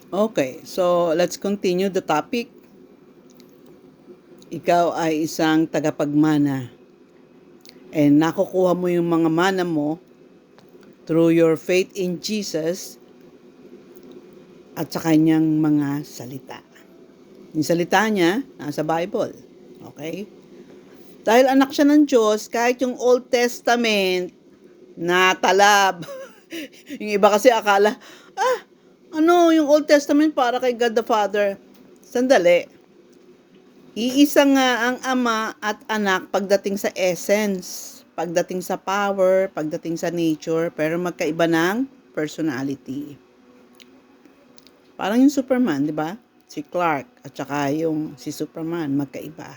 Okay, so let's continue the topic. Ikaw ay isang tagapagmana and nakukuha mo yung mga mana mo through your faith in Jesus at sa kanyang mga salita. Yung salita niya, nasa Bible. Okay? Dahil anak siya ng Diyos, kahit yung Old Testament, natalab. Yung iba kasi akala, yung Old Testament para kay God the Father. Sandali. Iisa nga ang ama at anak pagdating sa essence, pagdating sa power, pagdating sa nature, pero magkaiba ng personality. Parang yung Superman, di ba? Si Clark at saka yung si Superman, magkaiba.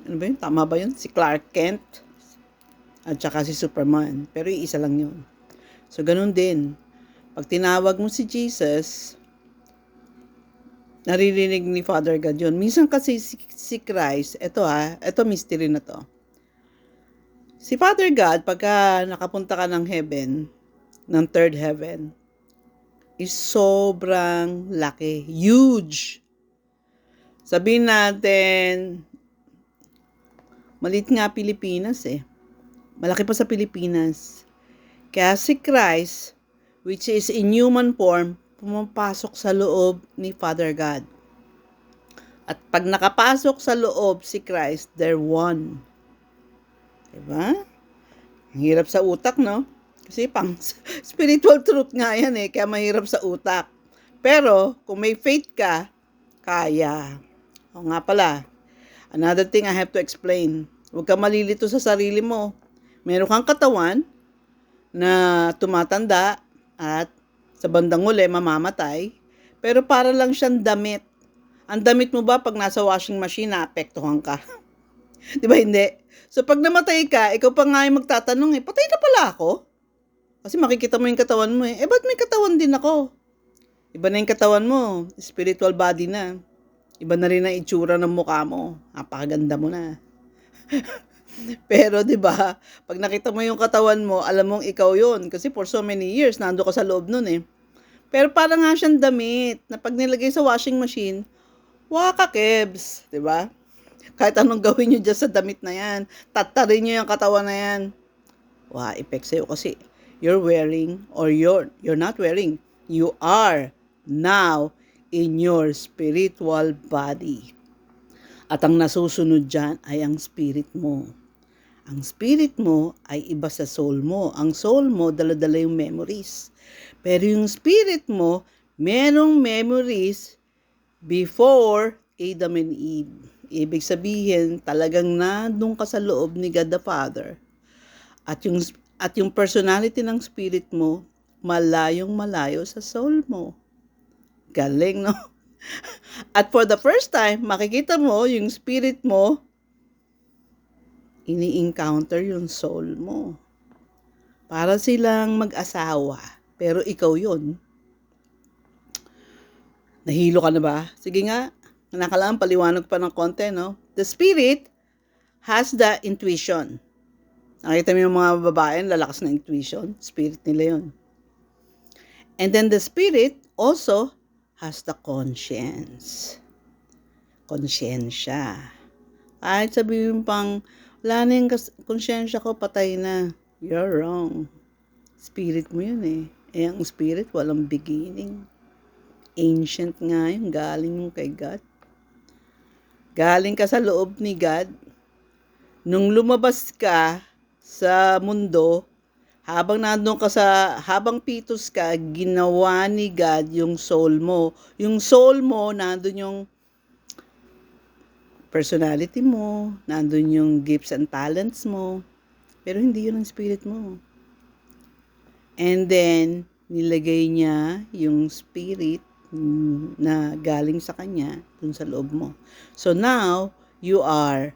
Ano ba yun? Tama ba yun? Si Clark Kent at saka si Superman. Pero iisa lang yun. So, ganun din. Pag tinawag mo si Jesus, naririnig ni Father God yun. Minsan kasi si Christ, ito mystery na to. Si Father God, pagka nakapunta ka ng heaven, ng third heaven, is sobrang laki. Huge. Sabihin natin, maliit nga Pilipinas eh. Malaki pa sa Pilipinas. Kaya si Christ, which is in human form, pumapasok sa loob ni Father God. At pag nakapasok sa loob si Christ, they're one. Diba? Ang hirap sa utak, no? Kasi pang spiritual truth nga yan eh, kaya mahirap sa utak. Pero, kung may faith ka, kaya. O nga pala, another thing I have to explain. Huwag ka malilito sa sarili mo. Meron kang katawan na tumatanda at sa bandang uli mamamatay, pero para lang siyang damit. Ang damit mo ba pag nasa washing machine, naapektuhan ka? Di ba hindi? So pag namatay ka, ikaw pa nga yung magtatanong patay na pala ako? Kasi makikita mo yung katawan mo ba't may katawan din ako? Iba na yung katawan mo, spiritual body na. Iba na rin ang itsura ng mukha mo. Napakaganda mo na. Pero 'di ba, pag nakita mo yung katawan mo, alam mong ikaw 'yon kasi for so many years nandoon ka sa loob nun eh. Pero para nga siyang damit na pag nilagay sa washing machine, waka kebs, 'di ba? Kahit anong gawin niyo diyan sa damit na 'yan, tatarin niyo yung katawan na 'yan. Effect sa'yo kasi you're wearing or you're not wearing. You are now in your spiritual body. At ang nasusunod dyan ay ang spirit mo. Ang spirit mo ay iba sa soul mo. Ang soul mo, dala-dala yung memories. Pero yung spirit mo, merong memories before Adam and Eve. Ibig sabihin, talagang nandun ka sa loob ni God the Father. At yung personality ng spirit mo, malayong malayo sa soul mo. Galing, no? At for the first time, makikita mo yung spirit mo, ini-encounter yung soul mo. Para silang mag-asawa, pero ikaw yun. Nahilo ka na ba? Sige nga, nakalaan, paliwanag pa ng konti, no? The spirit has the intuition. Nakita mo yung mga babae, lalakas na intuition, spirit nila yun. And then the spirit also has the conscience. Konsyensya. Kahit sabihin pang, wala na yung konsyensya ko, patay na. You're wrong. Spirit mo yun eh. Ang spirit, walang beginning. Ancient nga yun, galing yung kay God. Galing ka sa loob ni God. Nung lumabas ka sa mundo, habang pitos ka, ginawa ni God yung soul mo. Yung soul mo, nandun yung personality mo, nandun yung gifts and talents mo, pero hindi yun ang spirit mo. And then, nilagay niya yung spirit na galing sa kanya dun sa loob mo. So now, you are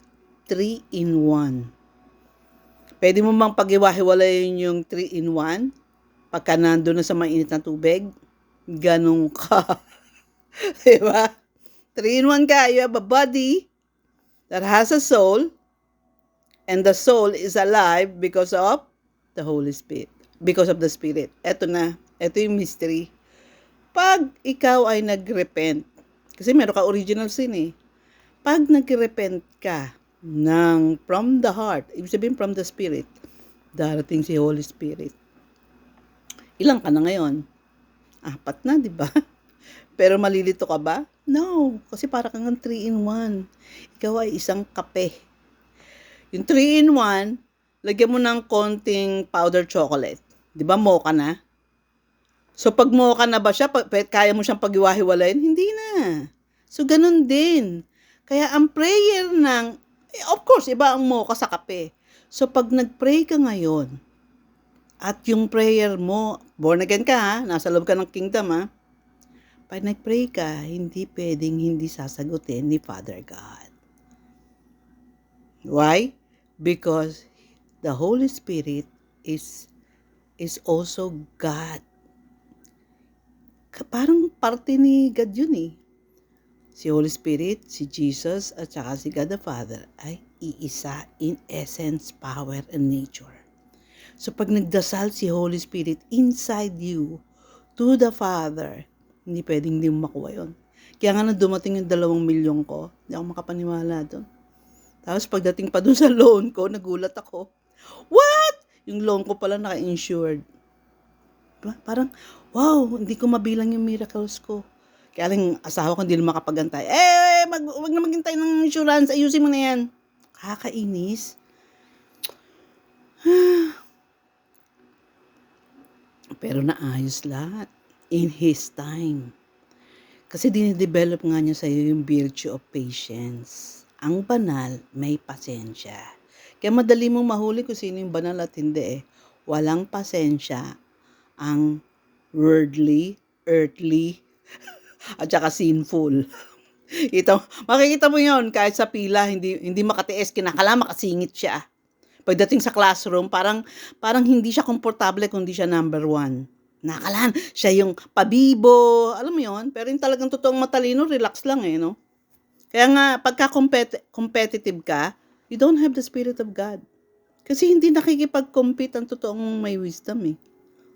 3 in 1. Pwede mo bang pag-iwahiwalayin yung 3 in 1? Pagka nandun na sa mainit na tubig, ganun ka. Diba? 3 in 1 ka. You have a body that has a soul, and the soul is alive because of the Holy Spirit. Because of the Spirit. Ito na. Ito yung mystery. Pag ikaw ay nag-repent, kasi meron ka original sin eh. Pag nag-repent ka from the heart, ibig sabihin from the spirit, darating si Holy Spirit. Ilang ka na ngayon? 4 na, di ba? Pero malilito ka ba? No, kasi para kang 3-in-1. Ikaw ay isang kape. Yung 3-in-1, lagyan mo ng konting powder chocolate. Di ba mocha na? So pag mocha na ba siya, kaya mo siyang paghiwa-hiwalayin? Hindi na. So ganun din. Kaya ang prayer of course, iba ang mocha sa kape. So pag nag-pray ka ngayon, at yung prayer mo, born again ka ha, nasa loob ka ng kingdom ha, pag nag-pray ka, hindi pwedeng hindi sasagutin ni Father God. Why? Because the Holy Spirit is also God. Parang parte ni God yun eh. Si Holy Spirit, si Jesus, at saka si God the Father ay iisa in essence, power, and nature. So pag nagdasal si Holy Spirit inside you to the Father, hindi pwedeng hindi mo makuha yun. Kaya nga na dumating yung 2 milyon ko, hindi ako makapaniwala doon. Tapos pagdating pa doon sa loan ko, nagulat ako. What? Yung loan ko pala naka-insured. Parang, wow, hindi ko mabilang yung miracles ko. Kaya lang asawa ko hindi na makapagantay. Wag na maghintay ng insurance, ayusin mo na yan. Kakainis. Pero naayos lahat. In His time. Kasi dinidevelop nga niya sa'yo yung virtue of patience. Ang banal, may pasensya. Kaya madali mong mahuli kung sino yung banal at hindi eh. Walang pasensya ang worldly, earthly, at saka sinful. Makikita mo yon kahit sa pila, hindi makatiis, kinakala makasingit siya. Pagdating sa classroom, parang hindi siya komportable kung hindi siya number 1. Nakakalaan, siya yung pabibo, alam mo yon. Pero yung talagang totoong matalino, relax lang eh, no? Kaya nga, pagka competitive ka, you don't have the Spirit of God. Kasi hindi nakikipag-compete ang totoong may wisdom eh.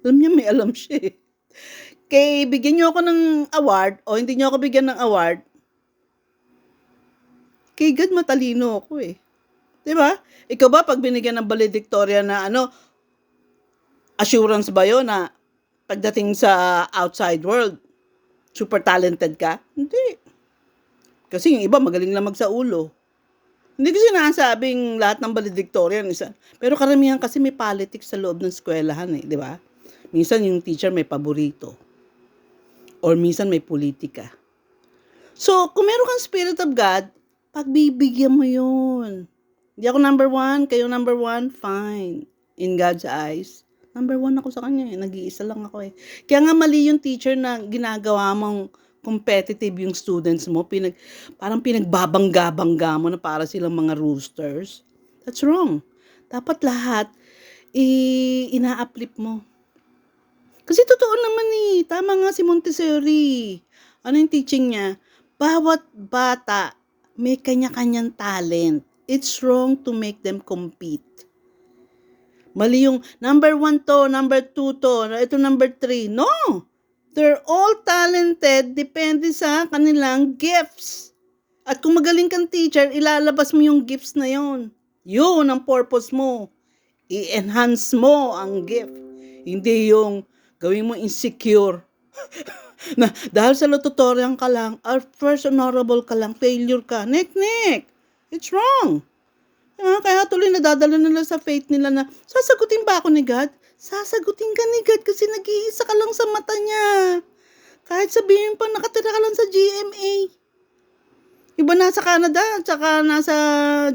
Alam niya, may alam siya eh. Kaya bigyan niyo ako ng award, o hindi niyo ako bigyan ng award, kay God matalino ako eh. Diba? Ikaw ba, pag binigyan ng valedictorian na assurance ba yun na pagdating sa outside world, super talented ka? Hindi. Kasi yung iba magaling lang magsaulo. Hindi ko sinasabing lahat ng valedictorian isa. Pero karamihan kasi may politics sa loob ng eskwelahan eh, di ba? Minsan yung teacher may paborito. Or minsan may politika. So, kung meron kang Spirit of God, pagbibigyan mo yun. Hindi ako number 1, kayo number 1, fine. In God's eyes, number 1 ako sa kanya eh. Nag-iisa lang ako eh. Kaya nga mali yung teacher na ginagawa mong competitive yung students mo. Parang pinagbabangga-bangga mo na para silang mga roosters. That's wrong. Dapat lahat ina-uplift mo. Kasi totoo naman eh. Tama nga si Montessori. Ano yung teaching niya? Bawat bata may kanya-kanyang talent. It's wrong to make them compete. Mali yung number 1 to, number 2 to, ito number 3. No! They're all talented, depende sa kanilang gifts. At kung magaling kang teacher, ilalabas mo yung gifts na yon. Yun ang purpose mo. I-enhance mo ang gift. Hindi yung gawin mo insecure. Na dahil sa tutorial ka lang, or first honorable ka lang, failure ka. Nek. It's wrong. Kaya tuloy nadadala nila sa faith nila na, sasagutin ba ako ni God? Sasagutin ka ni God kasi nag-iisa ka lang sa mata niya. Kahit sabihin pa nakatira ka lang sa GMA. Iba nasa Canada at saka nasa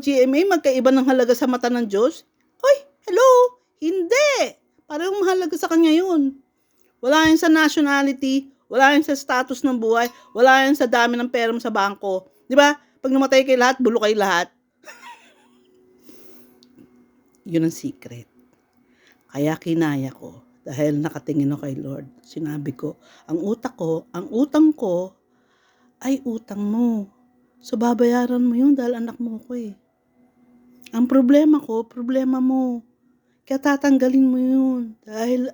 GMA, magkaiba ng halaga sa mata ng Diyos. Oy, hello? Hindi. Parang mahalaga sa kanya yun. Wala yan sa nationality, wala yan sa status ng buhay, wala yan sa dami ng pera mo sa bangko. Di ba? Pag namatay kayo lahat, bulo kayo lahat. Yun ang secret. Kaya kinaya ko, dahil nakatingin ako kay Lord, sinabi ko, ang utang ko, ay utang mo. So babayaran mo yun dahil anak mo ko eh. Ang problema ko, problema mo. Kaya tatanggalin mo yun. Dahil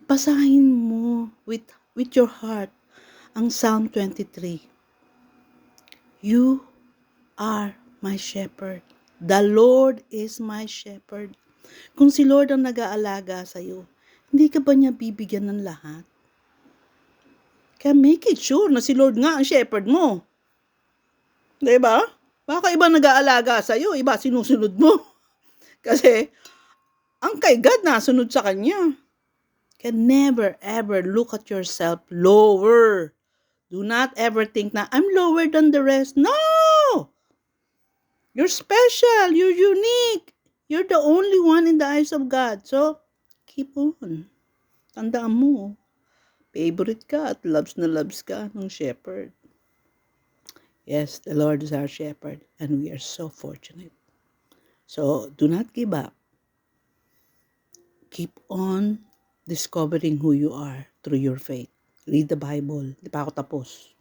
Basahin mo with your heart ang Psalm 23. You are my shepherd. The Lord is my shepherd. Kung si Lord ang nag-aalaga sa'yo, hindi ka ba niya bibigyan ng lahat? Kaya make it sure na si Lord nga ang shepherd mo. Diba? Baka iba nag-aalaga sa'yo, iba sinusunod mo. Kasi, ang kay God nasunod sa Kanya. Kaya never ever look at yourself lower. Do not ever think na, I'm lower than the rest. No! You're special. You're unique. You're the only one in the eyes of God. So, keep on. Tandaan mo, favorite ka at loves na loves ka ng shepherd. Yes, the Lord is our shepherd and we are so fortunate. So, do not give up. Keep on discovering who you are through your faith. Read the Bible. Di pa ako tapos.